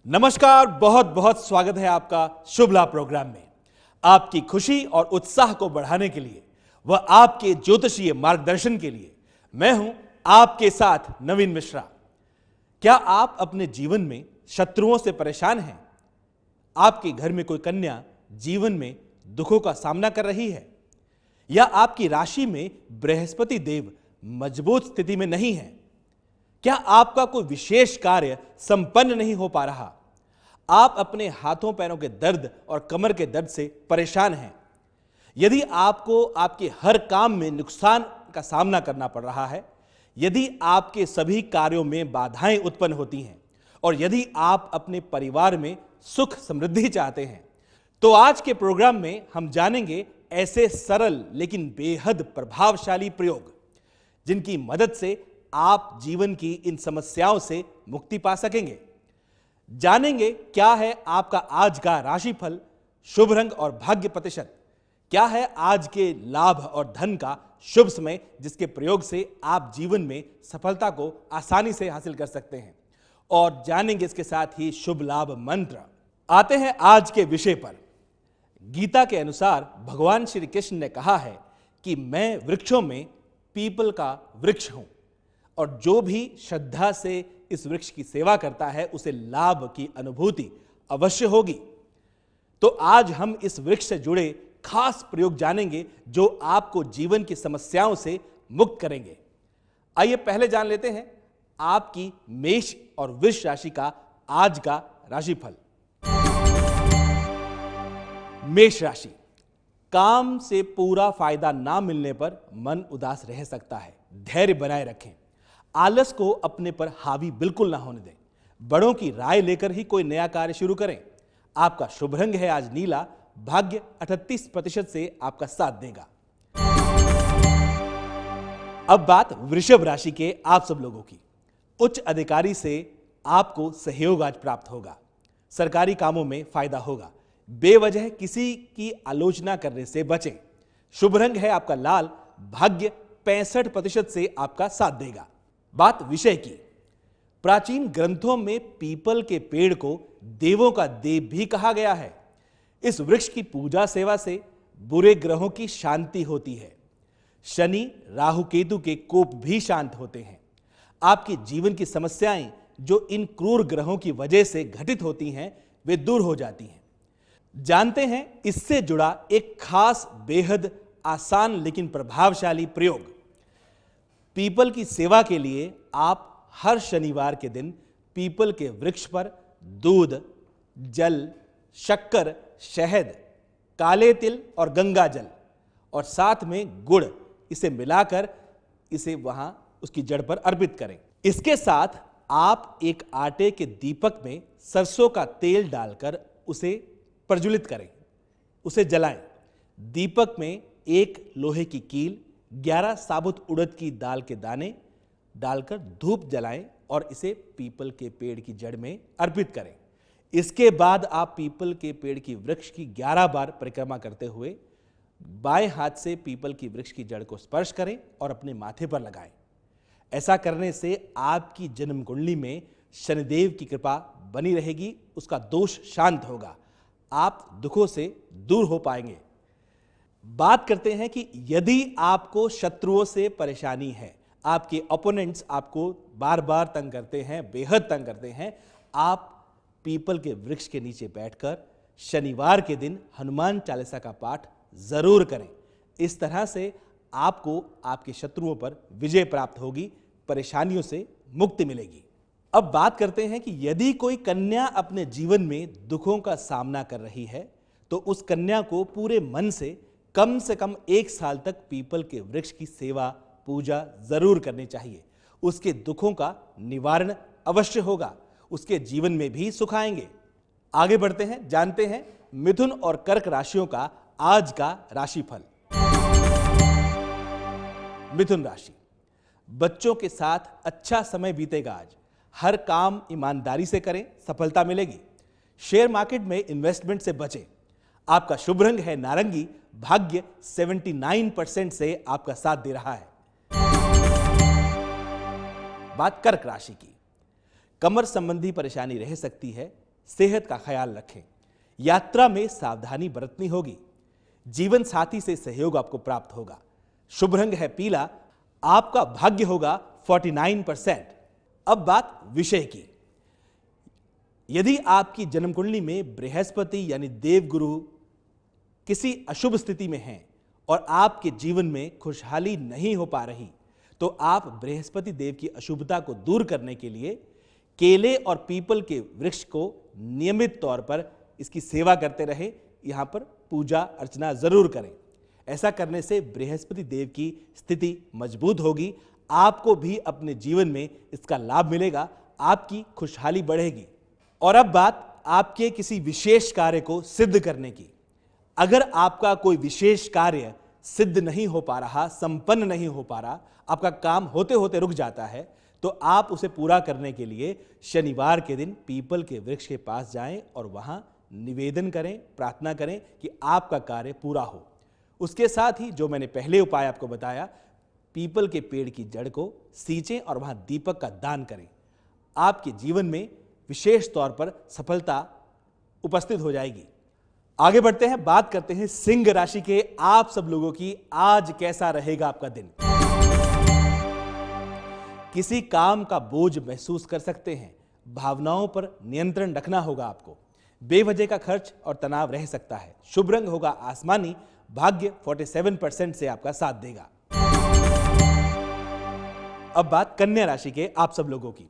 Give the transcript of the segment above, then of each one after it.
नमस्कार, बहुत बहुत स्वागत है आपका शुभ लाभ प्रोग्राम में। आपकी खुशी और उत्साह को बढ़ाने के लिए व आपके ज्योतिषीय मार्गदर्शन के लिए मैं हूं आपके साथ नवीन मिश्रा। क्या आप अपने जीवन में शत्रुओं से परेशान हैं? आपके घर में कोई कन्या जीवन में दुखों का सामना कर रही है, या आपकी राशि में बृहस्पति देव मजबूत स्थिति में नहीं है? क्या आपका कोई विशेष कार्य संपन्न नहीं हो पा रहा? आप अपने हाथों पैरों के दर्द और कमर के दर्द से परेशान हैं? यदि आपको आपके हर काम में नुकसान का सामना करना पड़ रहा है, यदि आपके सभी कार्यों में बाधाएं उत्पन्न होती हैं, और यदि आप अपने परिवार में सुख समृद्धि चाहते हैं, तो आज के प्रोग्राम में हम जानेंगे ऐसे सरल लेकिन बेहद प्रभावशाली प्रयोग जिनकी मदद से आप जीवन की इन समस्याओं से मुक्ति पा सकेंगे। जानेंगे क्या है आपका आज का राशिफल, शुभ रंग और भाग्य प्रतिशत, क्या है आज के लाभ और धन का शुभ समय जिसके प्रयोग से आप जीवन में सफलता को आसानी से हासिल कर सकते हैं, और जानेंगे इसके साथ ही शुभ लाभ मंत्र। आते हैं आज के विषय पर। गीता के अनुसार भगवान श्री कृष्ण ने कहा है कि मैं वृक्षों में पीपल का वृक्ष हूं, और जो भी श्रद्धा से इस वृक्ष की सेवा करता है उसे लाभ की अनुभूति अवश्य होगी। तो आज हम इस वृक्ष से जुड़े खास प्रयोग जानेंगे जो आपको जीवन की समस्याओं से मुक्त करेंगे। आइए पहले जान लेते हैं आपकी मेष और वृष राशि का आज का राशिफल। मेष राशि, काम से पूरा फायदा ना मिलने पर मन उदास रह सकता है। धैर्य बनाए रखें, आलस को अपने पर हावी बिल्कुल ना होने दें। बड़ों की राय लेकर ही कोई नया कार्य शुरू करें। आपका शुभ रंग है आज नीला, भाग्य 38% से आपका साथ देगा। अब बात वृषभ राशि के आप सब लोगों की। उच्च अधिकारी से आपको सहयोग आज प्राप्त होगा। सरकारी कामों में फायदा होगा। बेवजह किसी की आलोचना करने से बचें। शुभ रंग है आपका लाल, भाग्य 65% से आपका साथ देगा। बात विषय की। प्राचीन ग्रंथों में पीपल के पेड़ को देवों का देव भी कहा गया है। इस वृक्ष की पूजा सेवा से बुरे ग्रहों की शांति होती है। शनि, राहु, केतु के कोप भी शांत होते हैं। आपकी जीवन की समस्याएं जो इन क्रूर ग्रहों की वजह से घटित होती हैं, वे दूर हो जाती हैं। जानते हैं इससे जुड़ा एक खास बेहद आसान लेकिन प्रभावशाली प्रयोग। पीपल की सेवा के लिए आप हर शनिवार के दिन पीपल के वृक्ष पर दूध, जल, शक्कर, शहद, काले तिल और गंगा जल और साथ में गुड़, इसे मिलाकर इसे वहां उसकी जड़ पर अर्पित करें। इसके साथ आप एक आटे के दीपक में सरसों का तेल डालकर उसे प्रज्वलित करें, उसे जलाएं। दीपक में एक लोहे की कील, 11 साबुत उड़द की दाल के दाने डालकर धूप जलाएं और इसे पीपल के पेड़ की जड़ में अर्पित करें। इसके बाद आप पीपल के पेड़ की वृक्ष की 11 बार परिक्रमा करते हुए बाएं हाथ से पीपल की वृक्ष की जड़ को स्पर्श करें और अपने माथे पर लगाएं। ऐसा करने से आपकी जन्म कुंडली में शनिदेव की कृपा बनी रहेगी, उसका दोष शांत होगा, आप दुखों से दूर हो पाएंगे। बात करते हैं कि यदि आपको शत्रुओं से परेशानी है, आपके ओपोनेंट्स आपको बार बार तंग करते हैं, बेहद तंग करते हैं, आप पीपल के वृक्ष के नीचे बैठकर शनिवार के दिन हनुमान चालीसा का पाठ जरूर करें। इस तरह से आपको आपके शत्रुओं पर विजय प्राप्त होगी, परेशानियों से मुक्ति मिलेगी। अब बात करते हैं कि यदि कोई कन्या अपने जीवन में दुखों का सामना कर रही है, तो उस कन्या को पूरे मन से कम 1 साल तक पीपल के वृक्ष की सेवा पूजा जरूर करनी चाहिए। उसके दुखों का निवारण अवश्य होगा, उसके जीवन में भी सुख आएंगे। आगे बढ़ते हैं, जानते हैं मिथुन और कर्क राशियों का आज का राशिफल। मिथुन राशि, बच्चों के साथ अच्छा समय बीतेगा आज। हर काम ईमानदारी से करें, सफलता मिलेगी। शेयर मार्केट में इन्वेस्टमेंट से बचें। आपका शुभ रंग है नारंगी, भाग्य 79% से आपका साथ दे रहा है। बात कर्क राशि की। कमर संबंधी परेशानी रह सकती है, सेहत का ख्याल रखें। यात्रा में सावधानी बरतनी होगी। जीवन साथी से सहयोग आपको प्राप्त होगा। शुभ रंग है पीला। आपका भाग्य होगा 49%। अब बात विषय की। यदि आपकी जन्म कुंडली में बृहस्पति यानी देवगुरु किसी अशुभ स्थिति में हैं और आपके जीवन में खुशहाली नहीं हो पा रही, तो आप बृहस्पति देव की अशुभता को दूर करने के लिए केले और पीपल के वृक्ष को नियमित तौर पर इसकी सेवा करते रहें। यहां पर पूजा अर्चना जरूर करें। ऐसा करने से बृहस्पति देव की स्थिति मजबूत होगी। आपको भी अपने जीवन में इसका लाभ मिलेगा। आपकी खुशहाली बढ़ेगी। और अब बात आपके किसी विशेष कार्य को सिद्ध करने की। अगर आपका कोई विशेष कार्य सिद्ध नहीं हो पा रहा, संपन्न नहीं हो पा रहा, आपका काम होते होते रुक जाता है, तो आप उसे पूरा करने के लिए शनिवार के दिन पीपल के वृक्ष के पास जाएं और वहां निवेदन करें, प्रार्थना करें कि आपका कार्य पूरा हो। उसके साथ ही जो मैंने पहले उपाय आपको बताया, पीपल के पेड़ की जड़ को सींचें और वहां दीपक का दान करें। आपके जीवन में विशेष तौर पर सफलता उपस्थित हो जाएगी। आगे बढ़ते हैं, बात करते हैं सिंह राशि के आप सब लोगों की। आज कैसा रहेगा आपका दिन? किसी काम का बोझ महसूस कर सकते हैं। भावनाओं पर नियंत्रण रखना होगा आपको। बेवजह का खर्च और तनाव रह सकता है। शुभ रंग होगा आसमानी। भाग्य 47% से आपका साथ देगा। अब बात कन्या राशि के आप सब लोगों की।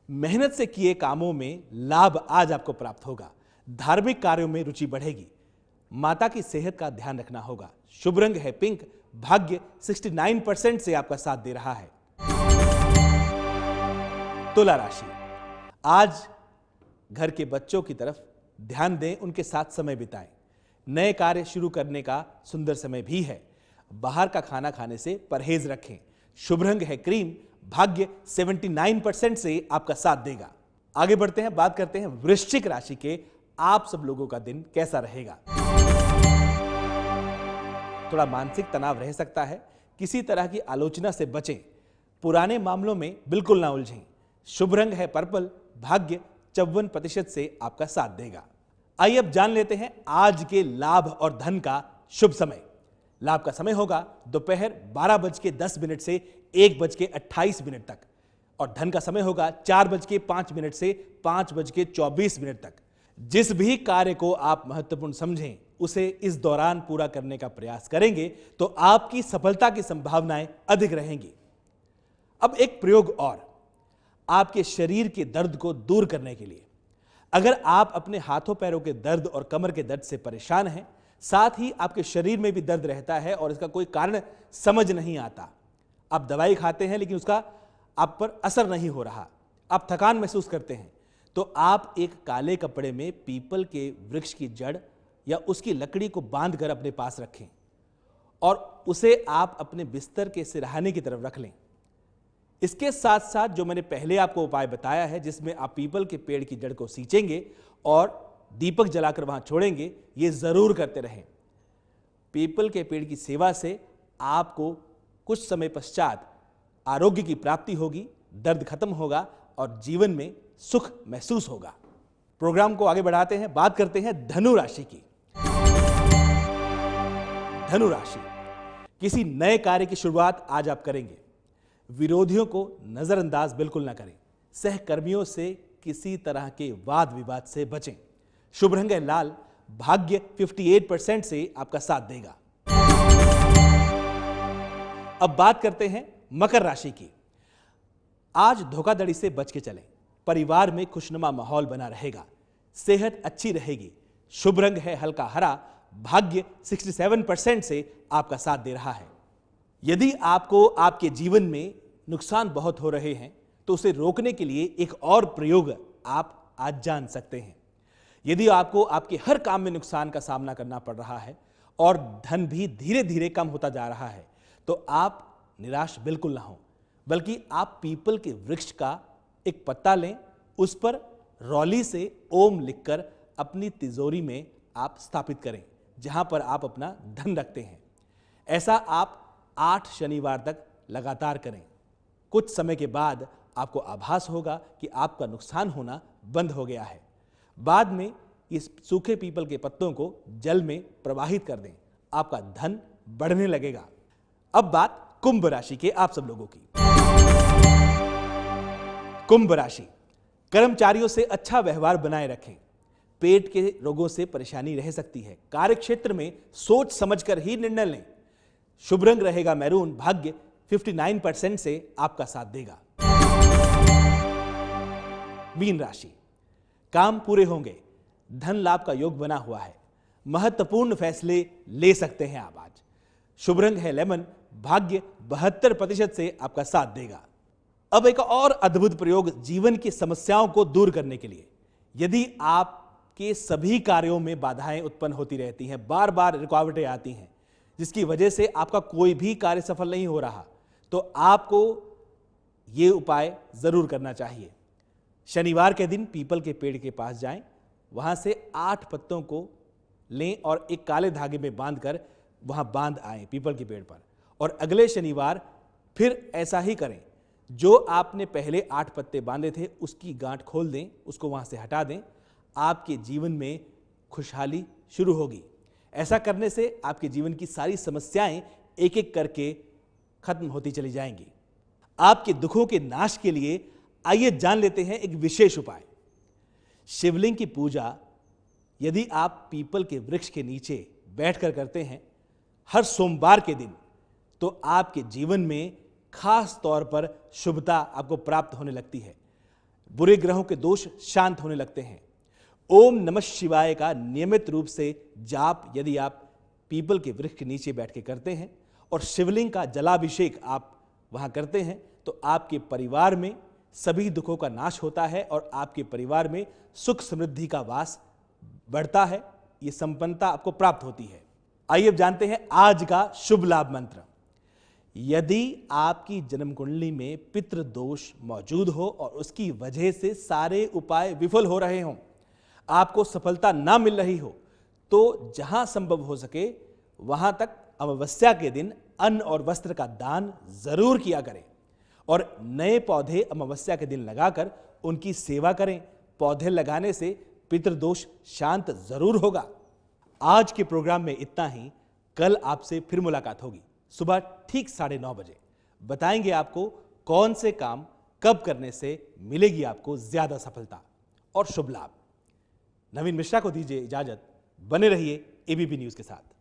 मेहनत से किए कामों में लाभ आज आपको प्राप्त होगा। धार्मिक कार्यों में रुचि बढ़ेगी। माता की सेहत का ध्यान रखना होगा। शुभ रंग है पिंक। भाग्य 69% से आपका साथ दे रहा है। तुला राशि। आज घर के बच्चों की तरफ ध्यान दें, उनके साथ समय बिताएं। नए कार्य शुरू करने का सुंदर समय भी है। बाहर का खाना खाने से परहेज रखें। शुभ रंग है क्रीम। भाग्य 79% से आपका साथ देगा। आगे बढ़ते हैं, बात करते हैं वृश्चिक राशि के आप सब लोगों का दिन कैसा रहेगा। थोड़ा मानसिक तनाव रह सकता है। किसी तरह की आलोचना से बचें। पुराने मामलों में बिल्कुल ना उलझें। शुभ रंग है पर्पल। भाग्य 54% से आपका साथ देगा। आइए अब जान लेते हैं आज के लाभ और धन का शुभ समय। लाभ का समय होगा दोपहर 12:10 से 1:28 तक और धन का समय होगा 4:05 से 5:24 तक। जिस भी कार्य को आप महत्वपूर्ण समझें उसे इस दौरान पूरा करने का प्रयास करेंगे तो आपकी सफलता की संभावनाएं अधिक रहेंगी। अब एक प्रयोग और, आपके शरीर के दर्द को दूर करने के लिए। अगर आप अपने हाथों पैरों के दर्द और कमर के दर्द से परेशान हैं, साथ ही आपके शरीर में भी दर्द रहता है और इसका कोई कारण समझ नहीं आता, आप दवाई खाते हैं लेकिन उसका आप पर असर नहीं हो रहा, आप थकान महसूस करते हैं, तो आप एक काले कपड़े में पीपल के वृक्ष की जड़ या उसकी लकड़ी को बांधकर अपने पास रखें और उसे आप अपने बिस्तर के सिरहाने की तरफ रख लें। इसके साथ साथ जो मैंने पहले आपको उपाय बताया है, जिसमें आप पीपल के पेड़ की जड़ को सींचेंगे और दीपक जलाकर वहां छोड़ेंगे, ये जरूर करते रहें। पीपल के पेड़ की सेवा से आपको कुछ समय पश्चात आरोग्य की प्राप्ति होगी, दर्द खत्म होगा और जीवन में सुख महसूस होगा। प्रोग्राम को आगे बढ़ाते हैं, बात करते हैं धनु राशि की। धनु राशि, किसी नए कार्य की शुरुआत आज आप करेंगे। विरोधियों को नजरअंदाज बिल्कुल ना करें। सहकर्मियों से किसी तरह के वाद विवाद से बचें। शुभ रंग है लाल। भाग्य 58% से आपका साथ देगा। अब बात करते हैं मकर राशि की। आज धोखाधड़ी से बच के चलें। परिवार में खुशनुमा माहौल बना रहेगा। सेहत अच्छी रहेगी। शुभ रंग है हल्का हरा। भाग्य 67% से आपका साथ दे रहा है। यदि आपको आपके जीवन में नुकसान बहुत हो रहे हैं तो उसे रोकने के लिए एक और प्रयोग आप आज जान सकते हैं। यदि आपको आपके हर काम में नुकसान का सामना करना पड़ रहा है और धन भी धीरे धीरे कम होता जा रहा है, तो आप निराश बिल्कुल ना हो, बल्कि आप पीपल के वृक्ष का एक पत्ता लें, उस पर रौली से ओम लिखकर अपनी तिजोरी में आप स्थापित करें, जहां पर आप अपना धन रखते हैं। ऐसा आप 8 शनिवार तक लगातार करें। कुछ समय के बाद आपको आभास होगा कि आपका नुकसान होना बंद हो गया है। बाद में इस सूखे पीपल के पत्तों को जल में प्रवाहित कर दें, आपका धन बढ़ने लगेगा। अब बात कुंभ राशि के आप सब लोगों की। कुंभ राशि, कर्मचारियों से अच्छा व्यवहार बनाए रखें। पेट के रोगों से परेशानी रह सकती है। कार्यक्षेत्र में सोच समझकर ही निर्णय लें। शुभ रंग रहेगा मैरून। भाग्य 59% से आपका साथ देगा। मीन राशि, काम पूरे होंगे। धन लाभ का योग बना हुआ है। महत्वपूर्ण फैसले ले सकते हैं आप आज। शुभ रंग है लेमन। भाग्य 72% से आपका साथ देगा। अब एक और अद्भुत प्रयोग जीवन की समस्याओं को दूर करने के लिए। यदि आपके सभी कार्यों में बाधाएं उत्पन्न होती रहती हैं, बार बार रुकावटें आती हैं, जिसकी वजह से आपका कोई भी कार्य सफल नहीं हो रहा, तो आपको यह उपाय जरूर करना चाहिए। शनिवार के दिन पीपल के पेड़ के पास जाएं, वहां से 8 पत्तों को लें और एक काले धागे में बांधकर वहां बांध आए पीपल के पेड़ पर, और अगले शनिवार फिर ऐसा ही करें। जो आपने पहले 8 पत्ते बांधे थे उसकी गांठ खोल दें, उसको वहां से हटा दें। आपके जीवन में खुशहाली शुरू होगी। ऐसा करने से आपके जीवन की सारी समस्याएं एक एक करके खत्म होती चली जाएंगी। आपके दुखों के नाश के लिए आइए जान लेते हैं एक विशेष उपाय। शिवलिंग की पूजा यदि आप पीपल के वृक्ष के नीचे बैठकर करते हैं हर सोमवार के दिन, तो आपके जीवन में खास तौर पर शुभता आपको प्राप्त होने लगती है। बुरे ग्रहों के दोष शांत होने लगते हैं। ओम नमः शिवाय का नियमित रूप से जाप यदि आप पीपल के वृक्ष के नीचे बैठ के करते हैं और शिवलिंग का जलाभिषेक आप वहां करते हैं, तो आपके परिवार में सभी दुखों का नाश होता है और आपके परिवार में सुख समृद्धि का वास बढ़ता है। ये संपन्नता आपको प्राप्त होती है। आइए अब जानते हैं आज का शुभ लाभ मंत्र। यदि आपकी जन्म कुंडली में पितृ दोष मौजूद हो और उसकी वजह से सारे उपाय विफल हो रहे हों, आपको सफलता ना मिल रही हो, तो जहां संभव हो सके वहां तक अमावस्या के दिन अन्न और वस्त्र का दान जरूर किया करें और नए पौधे अमावस्या के दिन लगाकर उनकी सेवा करें। पौधे लगाने से पितृदोष शांत जरूर होगा। आज के प्रोग्राम में इतना ही। कल आपसे फिर मुलाकात होगी सुबह ठीक 9:30 बजे। बताएंगे आपको कौन से काम कब करने से मिलेगी आपको ज्यादा सफलता और शुभ लाभ। नवीन मिश्रा को दीजिए इजाजत। बने रहिए एबीपी न्यूज के साथ।